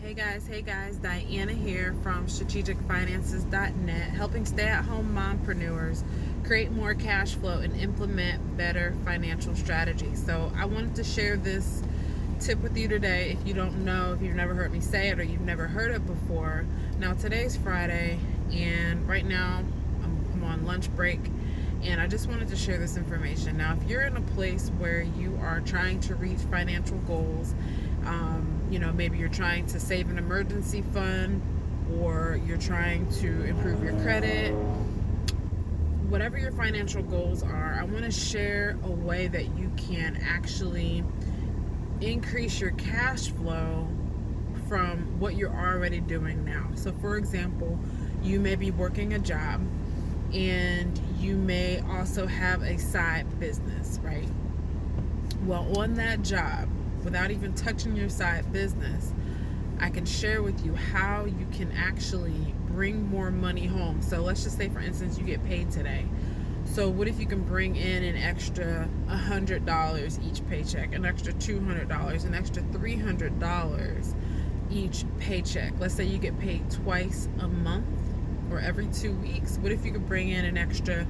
Hey guys, Diana here from strategicfinances.net, helping stay-at-home mompreneurs create more cash flow and implement better financial strategies. So I wanted to share this tip with you today. If you don't know, if you've never heard me say it or you've never heard it before, now today's Friday and right now I'm on lunch break, and I just wanted to share this information. Now, if you're in a place where you are trying to reach financial goals, maybe you're trying to save an emergency fund, or you're trying to improve your credit, whatever your financial goals are, I want to share a way that you can actually increase your cash flow from what you're already doing now. So, for example, you may be working a job and you may also have a side business, right? Well, on that job, without even touching your side business, I can share with you how you can actually bring more money home. So let's just say, for instance, you get paid today. So what if you can bring in an extra $100 each paycheck, an extra $200, an extra $300 each paycheck? Let's say you get paid twice a month or every 2 weeks. What if you could bring in an extra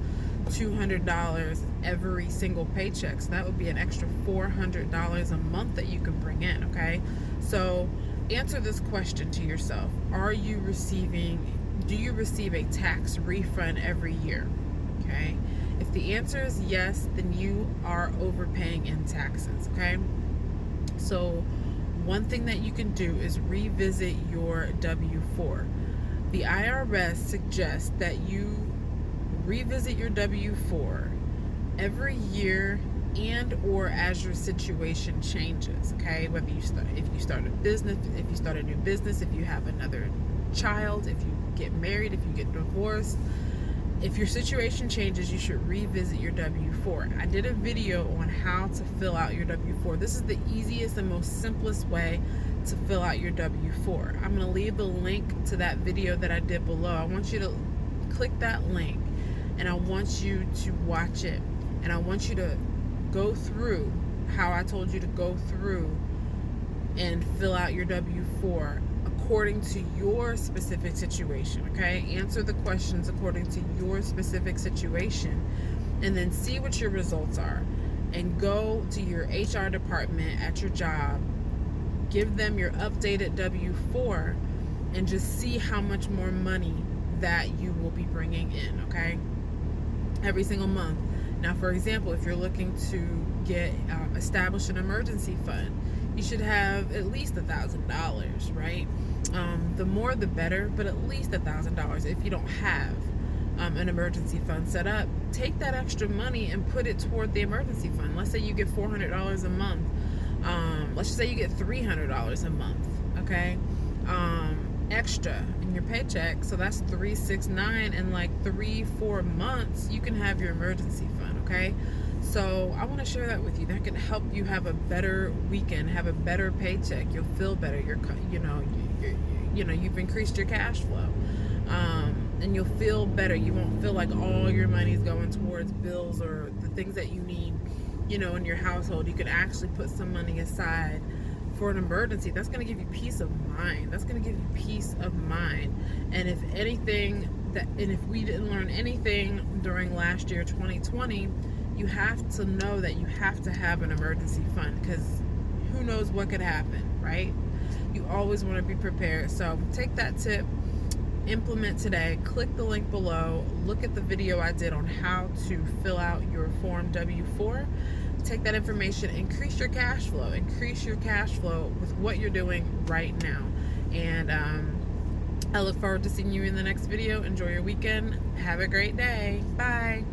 $200 every single paycheck? So that would be an extra $400 a month that you can bring in, okay? So answer this question to yourself. Do you receive a tax refund every year? Okay? If the answer is yes, then you are overpaying in taxes, okay? So one thing that you can do is revisit your W-4. The IRS suggests that you revisit your W-4 every year and or as your situation changes, okay? Whether if you start a business, if you start a new business, if you have another child, if you get married, if you get divorced, if your situation changes, you should revisit your W-4. I did a video on how to fill out your W-4. This is the easiest and most simplest way to fill out your W-4. I'm going to leave the link to that video that I did below. I want you to click that link and I want you to watch it, and I want you to go through how I told you to go through and fill out your W-4 according to your specific situation, okay? Answer the questions according to your specific situation, and then see what your results are, and go to your HR department at your job, give them your updated W-4, and just see how much more money that you will be bringing in, okay? Every single month. Now, for example, if you're looking to establish an emergency fund, you should have at least $1,000, right? The more the better, but at least $1,000. If you don't have an emergency fund set up, take that extra money and put it toward the emergency fund. Let's say you get $400 a month. Let's just say you get $300 a month, okay? Extra in your paycheck, so that's $369, and like 3-4 months you can have your emergency fund, okay? So I want to share that with you. That can help you have a better weekend, have a better paycheck. You'll feel better. You've increased your cash flow, and you'll feel better. You won't feel like all your money is going towards bills or the things that you need, in your household. You could actually put some money aside for an emergency. That's going to give you peace of mind. And if we didn't learn anything during last year, 2020, you have to know that you have to have an emergency fund, because who knows what could happen, right? You always want to be prepared. So take that tip, implement today. Click the link below, look at the video I did on how to fill out your form W-4. Take that information, increase your cash flow with what you're doing right now. And I look forward to seeing you in the next video. Enjoy your weekend. Have a great day. Bye.